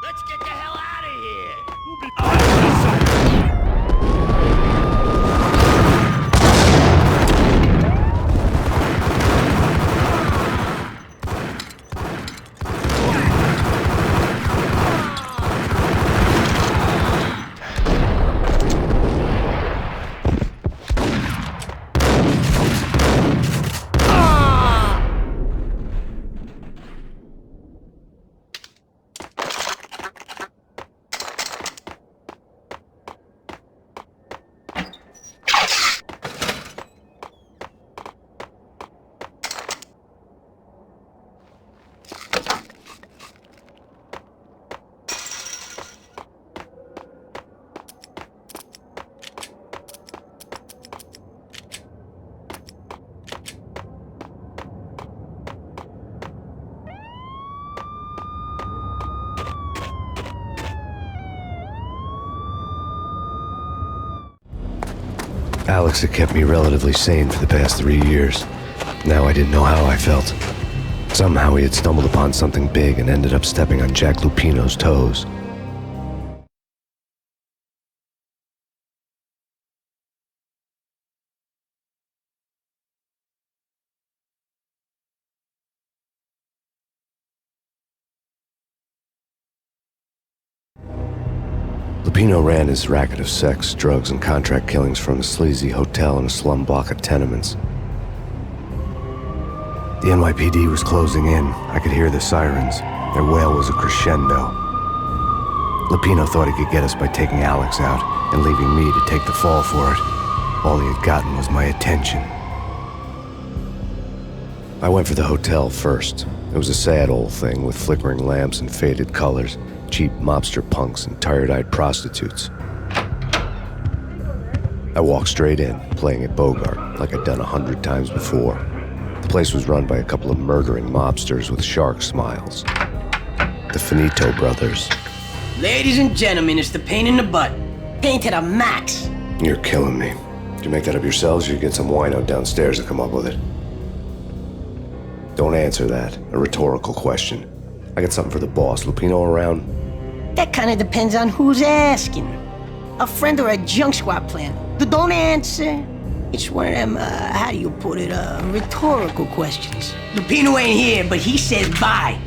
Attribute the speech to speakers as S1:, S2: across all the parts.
S1: Let's get the hell out of here!
S2: Alex had kept me relatively sane for the past 3 years. Now I didn't know how I felt. Somehow he had stumbled upon something big and ended up stepping on Jack Lupino's toes. Lupino ran his racket of sex, drugs, and contract killings from a sleazy hotel in a slum block of tenements. The NYPD was closing in. I could hear the sirens. Their wail was a crescendo. Lupino thought he could get us by taking Alex out and leaving me to take the fall for it. All he had gotten was my attention. I went for the hotel first. It was a sad old thing with flickering lamps and faded colors, cheap mobster punks and tired-eyed prostitutes. I walked straight in, playing at Bogart, like I'd done 100 times before. The place was run by a couple of murdering mobsters with shark smiles. The Finito brothers.
S1: Ladies and gentlemen, it's the pain in the butt. Pain to the max.
S2: You're killing me. Did you make that up yourselves, or you get some wino downstairs to come up with it? Don't answer that. A rhetorical question. I got something for the boss. Lupino around?
S1: That kind of depends on who's asking. A friend or a junk squad plan. Don't answer. It's one of them, how do you put it, rhetorical questions. Lupino ain't here, but he says bye.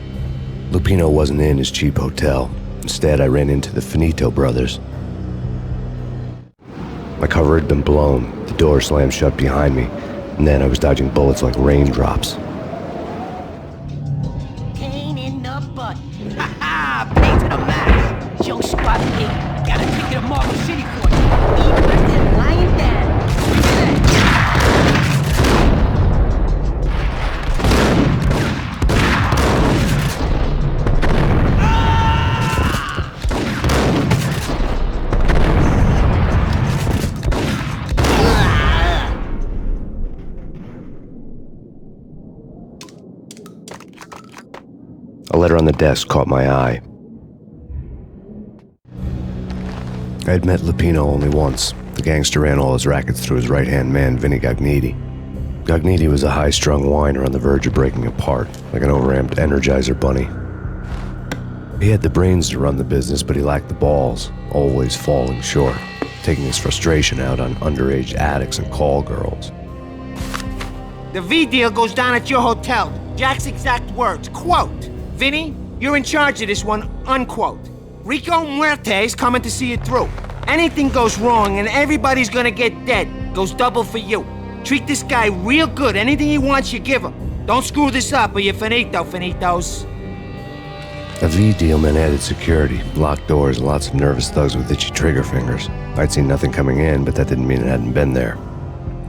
S2: Lupino wasn't in his cheap hotel. Instead, I ran into the Finito brothers. My cover had been blown. The door slammed shut behind me, and then I was dodging bullets like raindrops.
S1: Pain in the butt. Ha ha! Pain to the max. Junk squad pig. Gotta take it to Marble City for you. Be arrested lying down.
S2: A letter on the desk caught my eye. I had met Lupino only once. The gangster ran all his rackets through his right-hand man, Vinny Gagniti. Gagniti was a high-strung whiner on the verge of breaking apart, like an overamped Energizer bunny. He had the brains to run the business, but he lacked the balls, always falling short, taking his frustration out on underage addicts and call girls.
S3: The V deal goes down at your hotel. Jack's exact words, quote, "Vinny, you're in charge of this one," unquote. Rico Muerte's coming to see it through. Anything goes wrong and everybody's gonna get dead. Goes double for you. Treat this guy real good. Anything he wants, you give him. Don't screw this up or you're finito, finitos.
S2: A V deal meant added security, locked doors, and lots of nervous thugs with itchy trigger fingers. I'd seen nothing coming in, but that didn't mean it hadn't been there.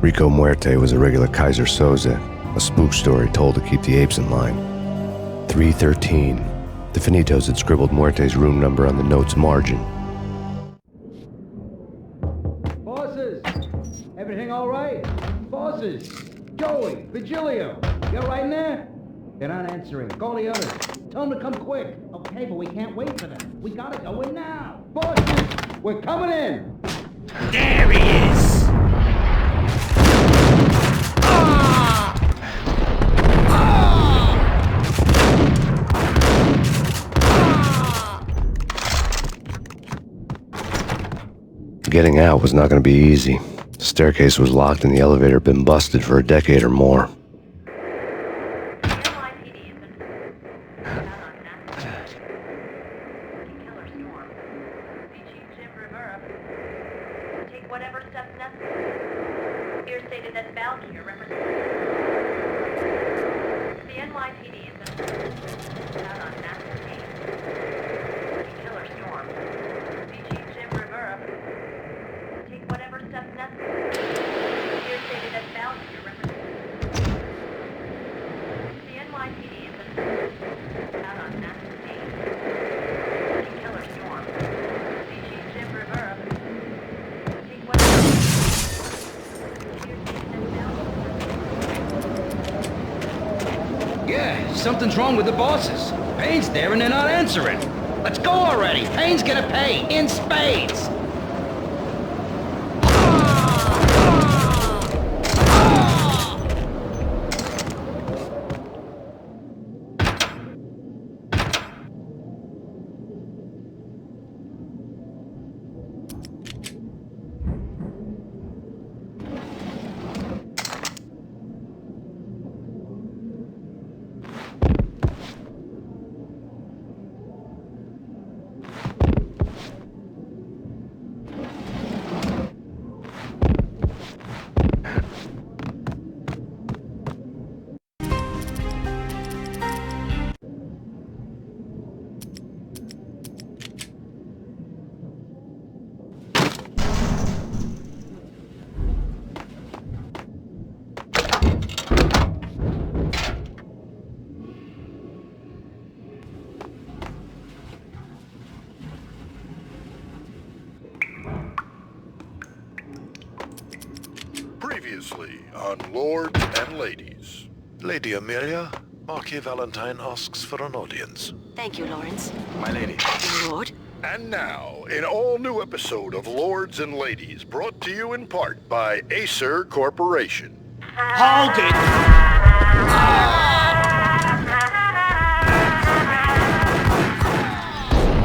S2: Rico Muerte was a regular Kaiser Soze, a spook story told to keep the apes in line. 313. The Finitos had scribbled Muerte's room number on the note's margin.
S4: Bosses! Everything all right? Bosses! Joey! Vigilio! You all right in there? They're not answering. Call the others. Tell them to come quick. Okay, but we can't wait for them. We gotta go in now. Bosses! We're coming in!
S1: There he is!
S2: getting out was not going to be easy. The staircase was locked and the elevator had been busted for a decade or more.
S4: Yeah, something's wrong with the bosses. Payne's there and they're not answering. Let's go already. Payne's gonna pay in spades.
S5: Previously on Lords and Ladies. Lady Amelia, Marquis Valentine asks for an audience.
S6: Thank you, Lawrence.
S5: My lady.
S6: My lord.
S5: And now, an all-new episode of Lords and Ladies, brought to you in part by Acer Corporation.
S3: Hold it!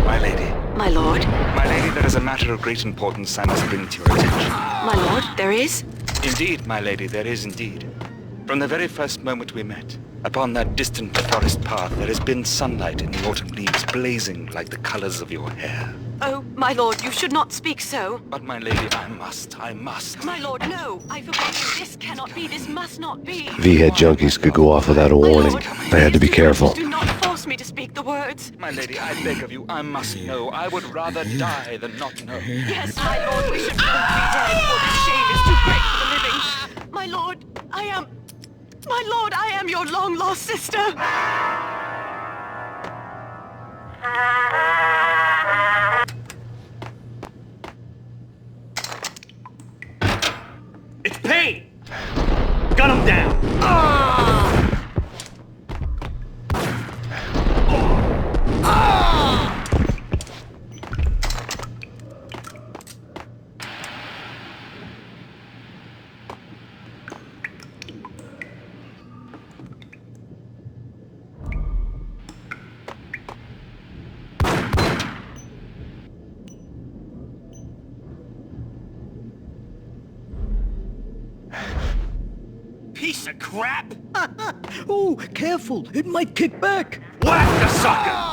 S7: My lady.
S6: My lord.
S7: My lady, there is a matter of great importance I must bring to your attention.
S6: My lord, there is?
S7: Indeed, my lady, there is indeed. From the very first moment we met, upon that distant forest path, there has been sunlight in the autumn leaves blazing like the colors of your hair.
S6: Oh, my lord, you should not speak so.
S7: But my lady, I must.
S6: My lord, no. I forbid you. This cannot be. This must not be.
S2: V-head junkies could go off without a
S6: My
S2: warning.
S6: lord,
S2: I had to be
S6: please
S2: careful.
S6: Do not force me to speak the words.
S7: My lady, I beg of you, I must know. I would rather die than not know.
S6: Yes, my lord, we should both be dead, for this shame is too great for the living. My lord, I am your long-lost sister.
S3: It's Payne! Gun him down! Piece of crap!
S1: Oh, careful. It might kick back.
S3: Whack the sucker!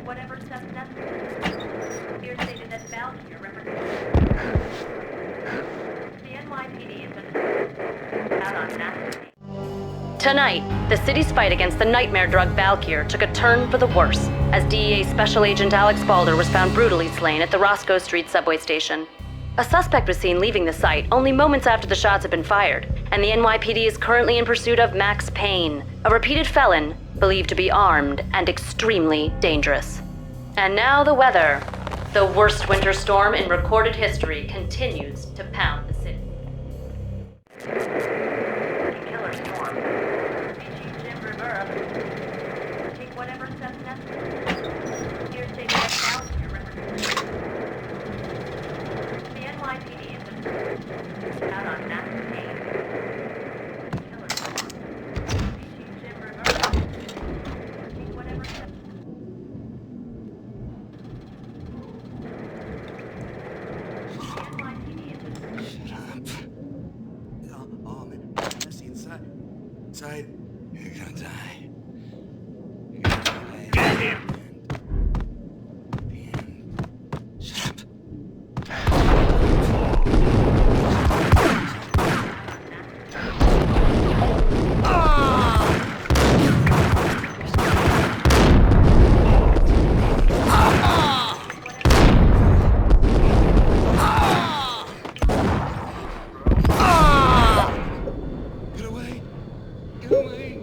S8: Whatever steps necessary. Here stated that Valkyrie represents the NYPD has been out on that.
S9: Tonight, the city's fight against the nightmare drug Valkyr took a turn for the worse, as DEA Special Agent Alex Balder was found brutally slain at the Roscoe Street subway station. A suspect was seen leaving the site only moments after the shots had been fired, and the NYPD is currently in pursuit of Max Payne, a repeated felon believed to be armed and extremely dangerous. And now the weather. The worst winter storm in recorded history continues to pound the city.
S8: Killer storm. BG Jim Rivera. Take whatever steps necessary.
S7: inside, you're gonna die.
S3: Get him!
S7: Shut up. Get away! Get away!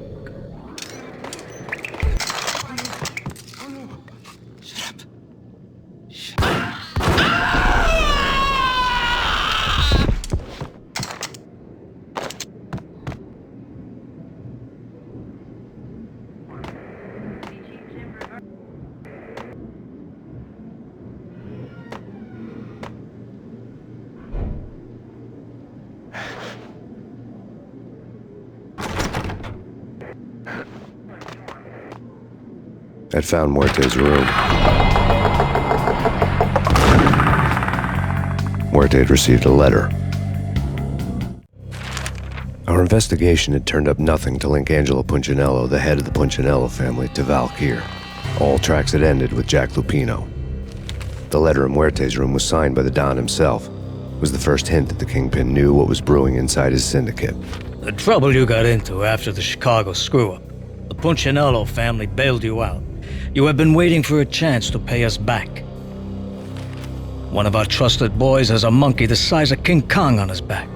S7: Oh no! Shut up! Shut up!
S2: I'd found Muerte's room. Muerte had received a letter. Our investigation had turned up nothing to link Angelo Punchinello, the head of the Punchinello family, to Valkyr. All tracks had ended with Jack Lupino. The letter in Muerte's room was signed by the Don himself. It was the first hint that the Kingpin knew what was brewing inside his syndicate.
S10: The trouble you got into after the Chicago screw-up. The Punchinello family bailed you out. You have been waiting for a chance to pay us back. One of our trusted boys has a monkey the size of King Kong on his back.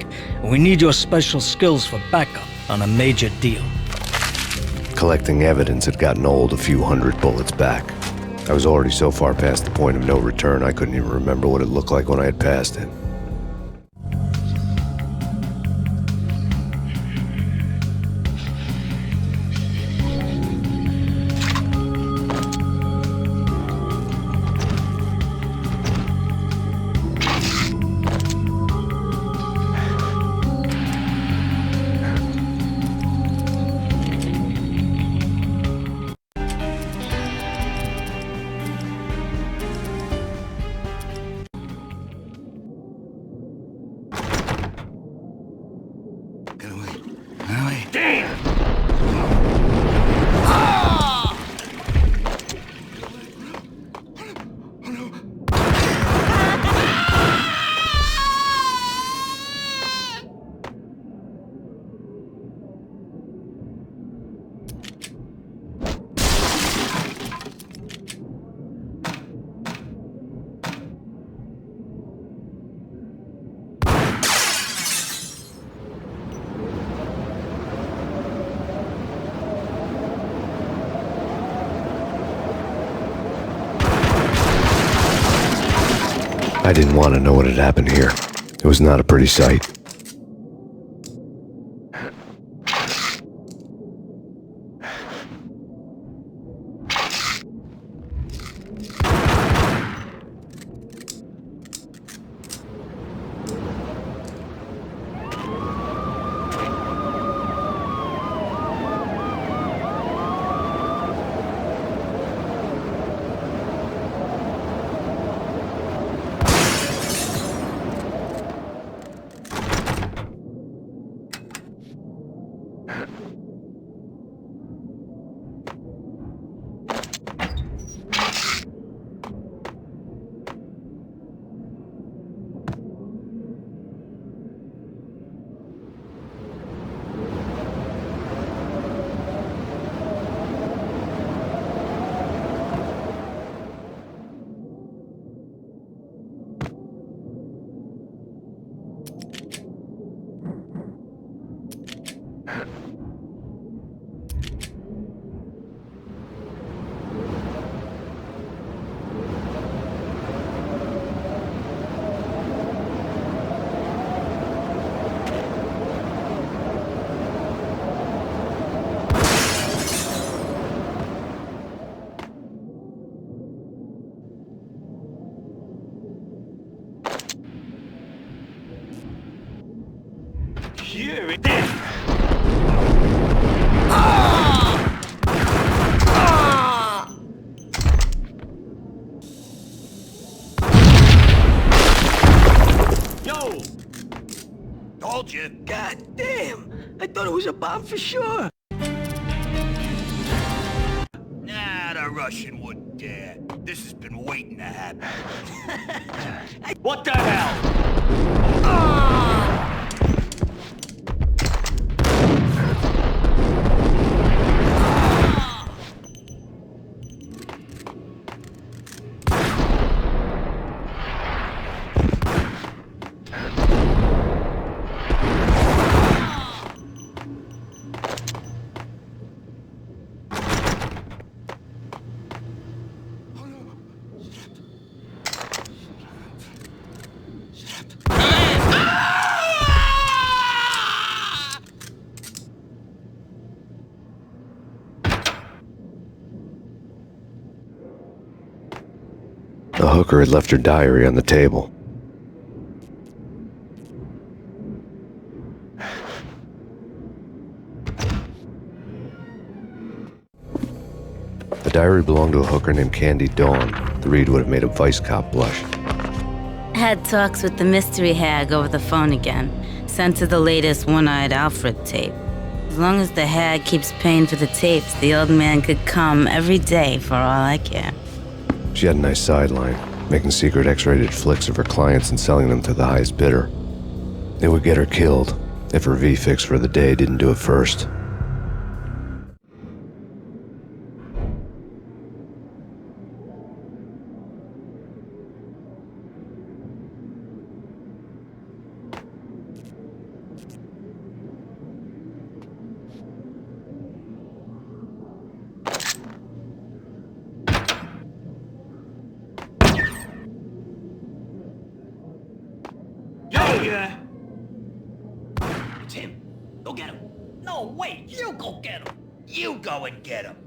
S10: We need your special skills for backup on a major deal.
S2: Collecting evidence had gotten old a few hundred bullets back. I was already so far past the point of no return I couldn't even remember what it looked like when I had passed it.
S7: Get away. Get away.
S3: Damn!
S2: I didn't want to know what had happened here. It was not a pretty sight.
S3: Here it is! Yo! Told you.
S1: God damn! I thought it was a bomb for sure.
S11: Nah, the Russian wouldn't dare. This has been waiting to happen. What the hell?
S2: The hooker had left her diary on the table. The diary belonged to a hooker named Candy Dawn. The read would have made a vice cop blush.
S12: Had talks with the mystery hag over the phone again. Sent her the latest One-Eyed Alfred tape. As long as the hag keeps paying for the tapes, the old man could come every day for all I care.
S2: She had a nice sideline, making secret X-rated flicks of her clients and selling them to the highest bidder. It would get her killed if her V-fix for the day didn't do it first.
S11: Yeah.
S4: It's him. Go get him. No, wait. You go get him.
S11: You go and get him.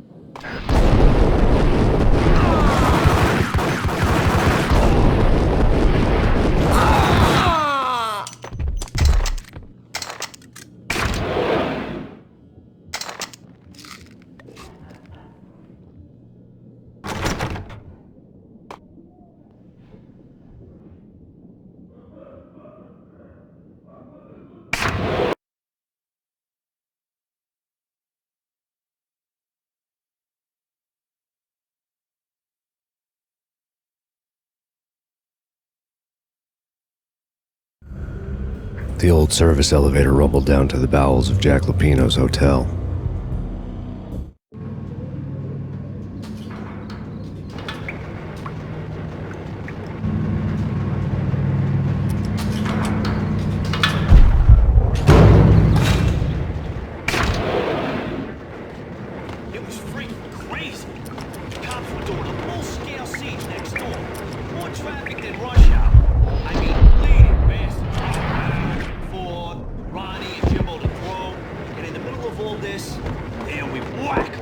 S2: The old service elevator rumbled down to the bowels of Jack Lupino's hotel.
S11: It was freaking crazy. The cops were doing a full-scale siege next door. More traffic than rush hour. I mean, bleeding bastards. Ford, Ronnie, and Jimbo to throw. And in the middle of all this, there we whack.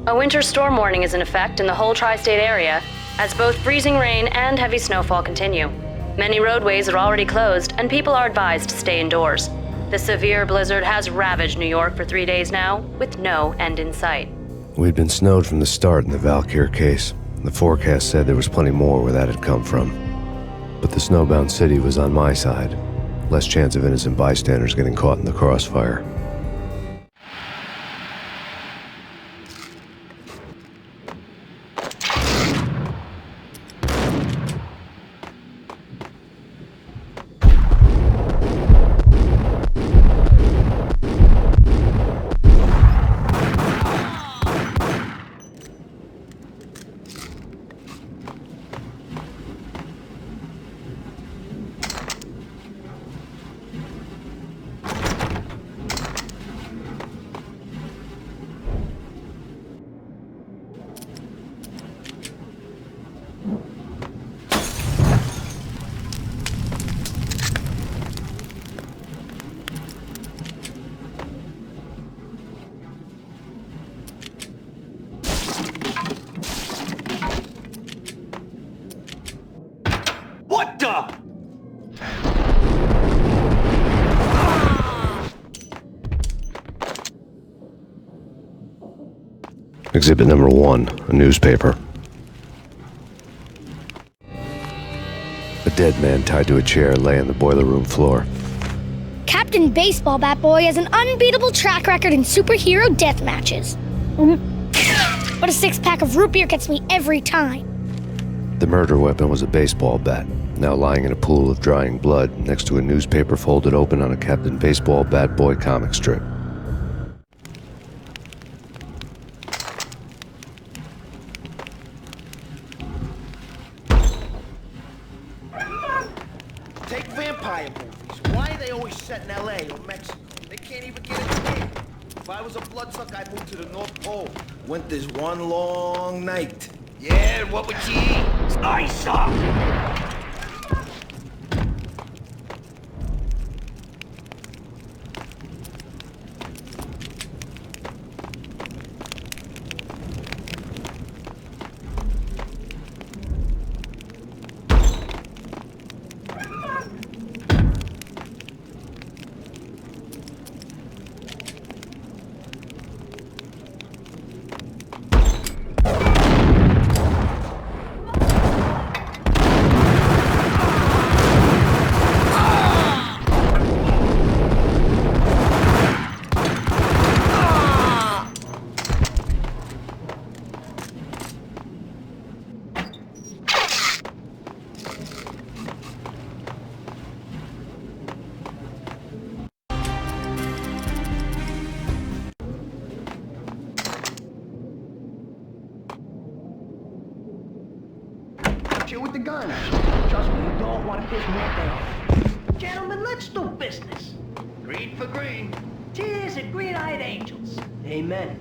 S9: A winter storm warning is in effect in the whole tri-state area, as both freezing rain and heavy snowfall continue. Many roadways are already closed, and people are advised to stay indoors. The severe blizzard has ravaged New York for 3 days now, with no end in sight.
S2: We'd been snowed from the start in the Valkyr case. The forecast said there was plenty more where that had come from. But the snowbound city was on my side. Less chance of innocent bystanders getting caught in the crossfire. Exhibit number 1, a newspaper. A dead man tied to a chair lay on the boiler room floor.
S13: Captain Baseball Bat Boy has an unbeatable track record in superhero death matches. But a 6-pack of root beer gets me every time.
S2: The murder weapon was a baseball bat, now lying in a pool of drying blood next to a newspaper folded open on a Captain Baseball Bat Boy comic strip.
S3: Take vampire movies. Why are they always set in L.A. or Mexico? They can't even get it here. If I was a bloodsucker, I'd move to the North Pole. Winter's one long night. Yeah, what would you eat? Ice up!
S1: Chill with the guns. Trust me, you don't want to piss me off. Gentlemen, let's do business. Green for green. Cheers and green-eyed angels. Amen.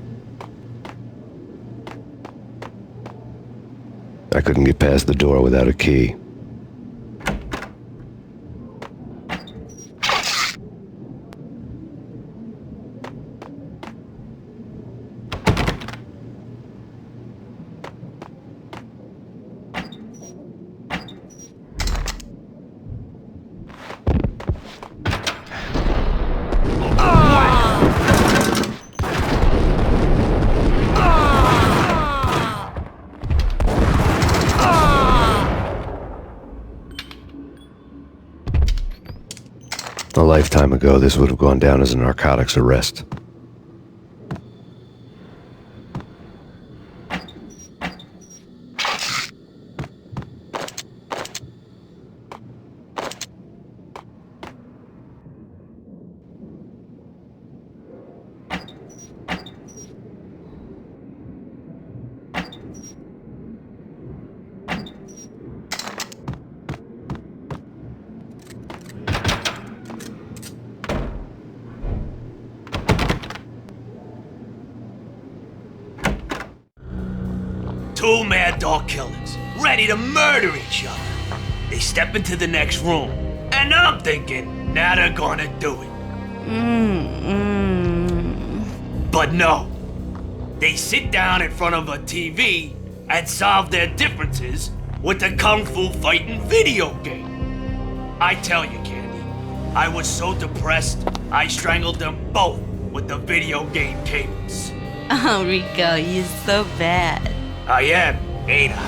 S2: I couldn't get past the door without a key. A lifetime ago, this would have gone down as a narcotics arrest.
S11: Two mad dog killers, ready to murder each other. They step into the next room, and I'm thinking, now they're gonna do it. But no. They sit down in front of a TV and solve their differences with a kung fu fighting video game. I tell you, Candy, I was so depressed, I strangled them both with the video game cables.
S12: Oh, Rico, you're so bad.
S11: I am, ain't I?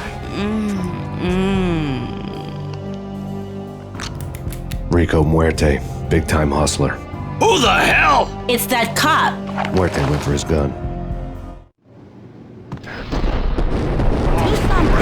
S2: Rico Muerte, big-time hustler.
S11: Who the hell?
S12: It's that cop.
S2: Muerte went for his gun.
S12: Do something.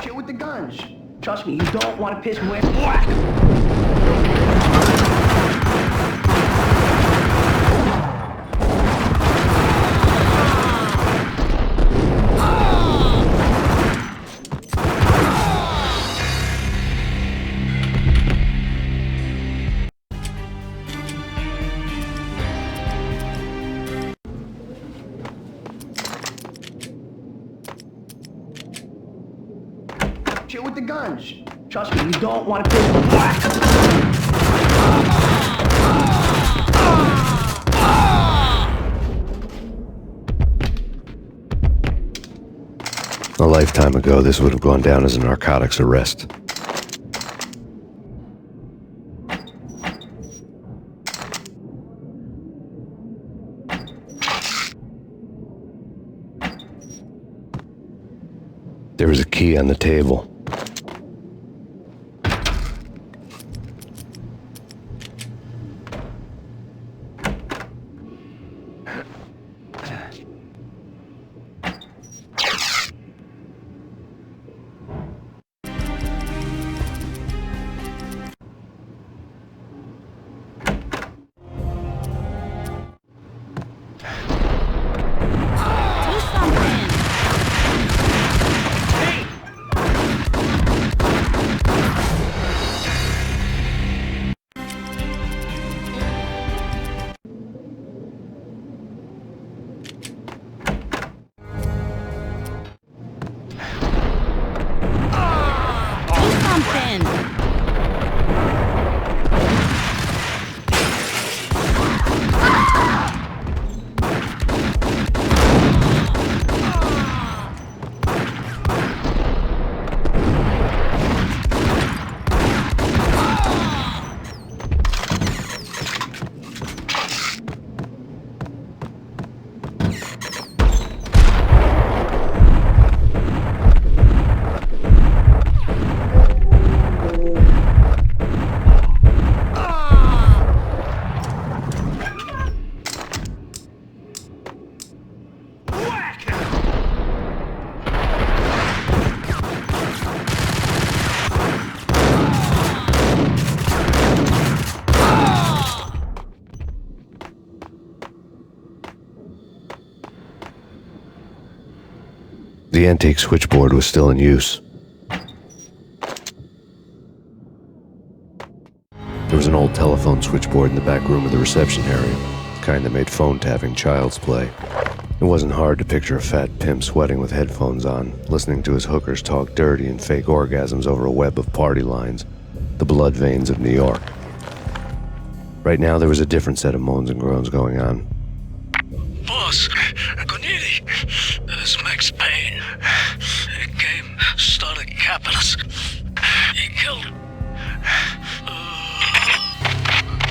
S1: Chill with the guns. Trust me, you don't want to piss me off. Whack!
S4: Chill with the guns. Trust me, you don't want to pistol whack.
S2: A lifetime ago, this would have gone down as a narcotics arrest. There was a key on the table. The antique switchboard was still in use. There was an old telephone switchboard in the back room of the reception area, the kind that made phone tapping child's play. It wasn't hard to picture a fat pimp sweating with headphones on, listening to his hookers talk dirty and fake orgasms over a web of party lines, the blood veins of New York. Right now, there was a different set of moans and groans going on.
S10: Boss, Gonidi, this is Max Payne. He came, started capping us. He killed him.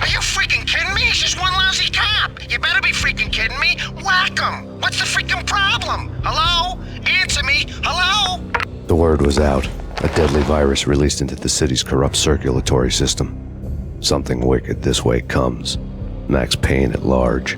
S3: Are you freaking kidding me? He's just one lousy cop. You better be freaking kidding me. Whack him. What's the freaking problem? Hello? Answer me. Hello?
S2: The word was out. A deadly virus released into the city's corrupt circulatory system. Something wicked this way comes. Max Payne at large.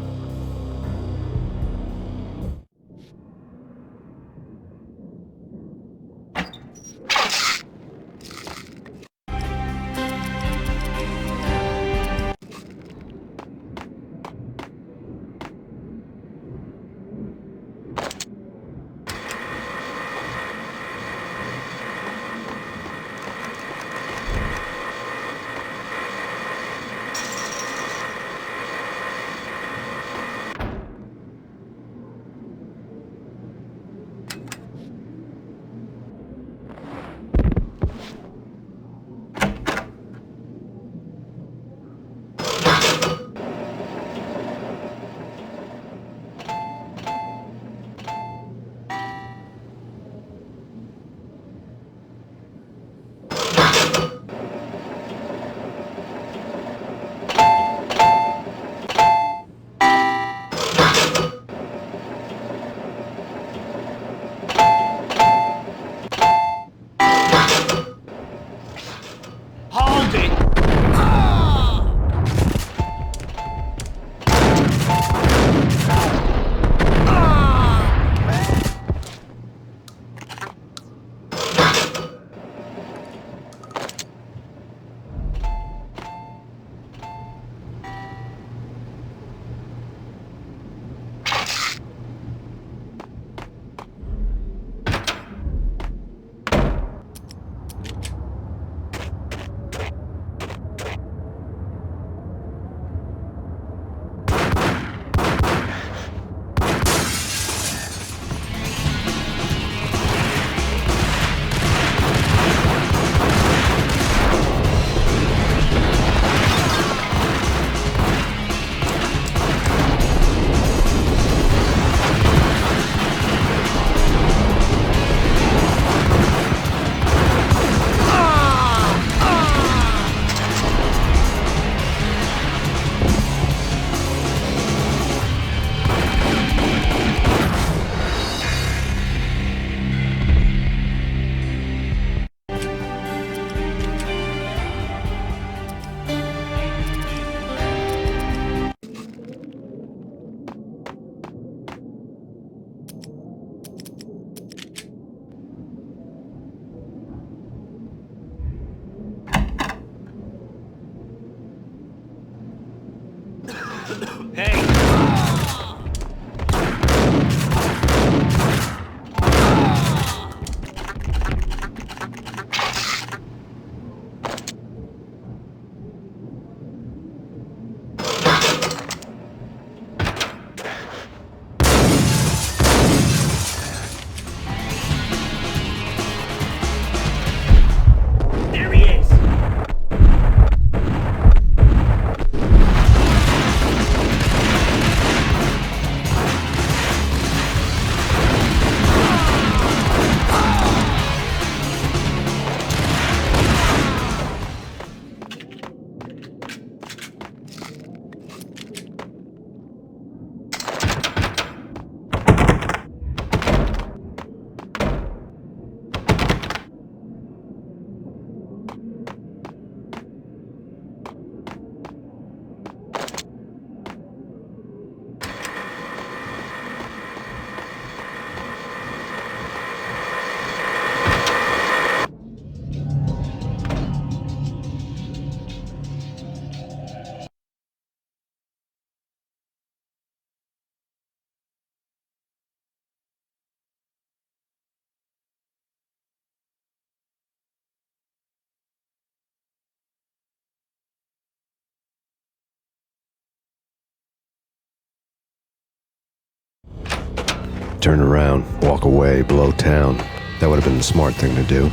S2: turn around, walk away, blow town. That would have been the smart thing to do.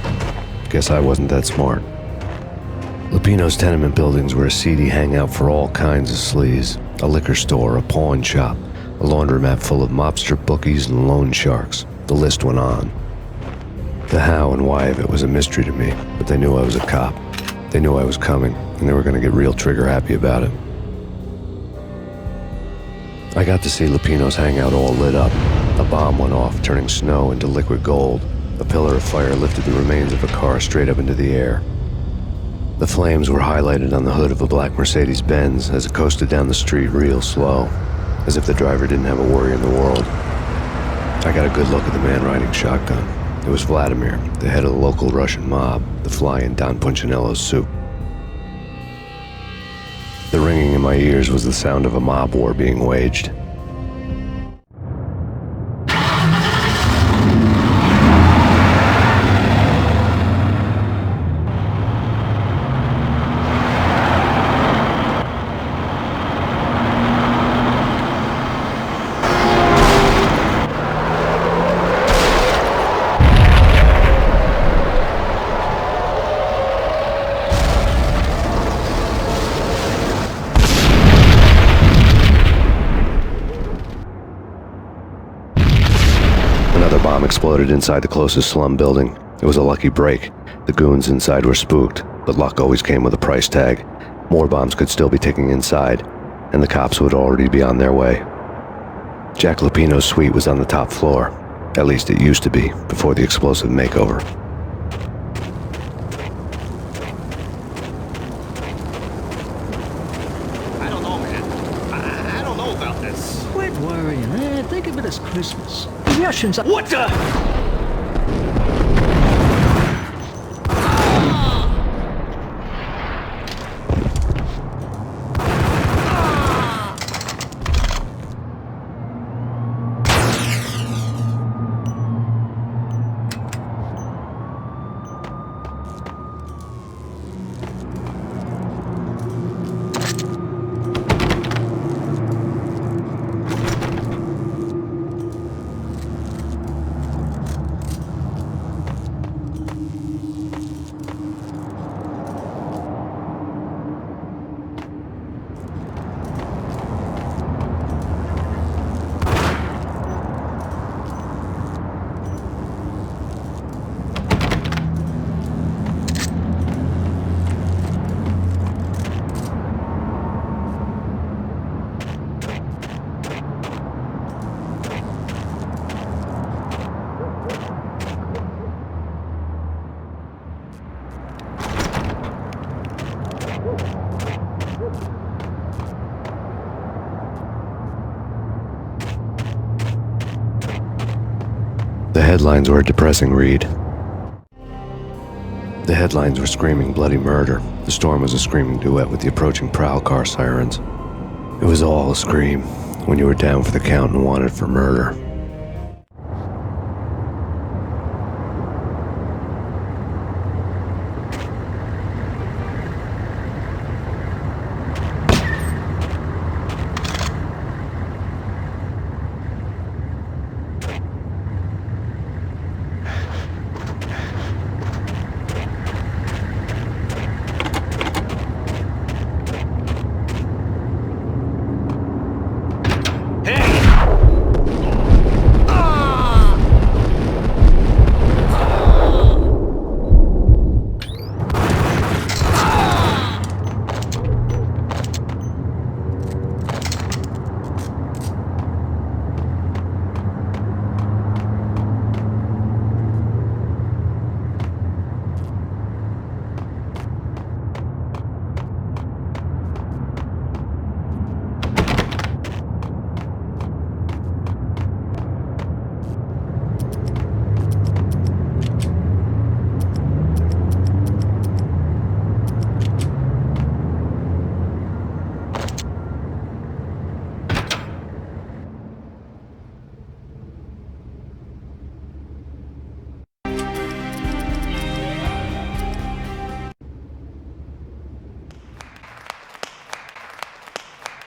S2: Guess I wasn't that smart. Lupino's tenement buildings were a seedy hangout for all kinds of sleaze. A liquor store, a pawn shop, a laundromat full of mobster bookies and loan sharks. The list went on. The how and why of it was a mystery to me, but they knew I was a cop. They knew I was coming, and they were going to get real trigger-happy about it. I got to see Lupino's hangout all lit up. A bomb went off, turning snow into liquid gold. A pillar of fire lifted the remains of a car straight up into the air. The flames were highlighted on the hood of a black Mercedes-Benz as it coasted down the street real slow, as if the driver didn't have a worry in the world. I got a good look at the man riding shotgun. It was Vladimir, the head of the local Russian mob, the fly in Don Punchinello's soup. The ringing in my ears was the sound of a mob war being waged. Another bomb exploded inside the closest slum building. It was a lucky break. The goons inside were spooked, but luck always came with a price tag. More bombs could still be ticking inside, and the cops would already be on their way. Jack Lupino's suite was on the top floor. At least it used to be, before the explosive makeover.
S11: I don't know, man. I don't know about this.
S10: Quit worrying, eh? Think of it as Christmas. The Russians are...
S11: What the?
S2: The headlines were a depressing read. The headlines were screaming bloody murder. The storm was a screaming duet with the approaching prowl car sirens. It was all a scream when you were down for the count and wanted for murder.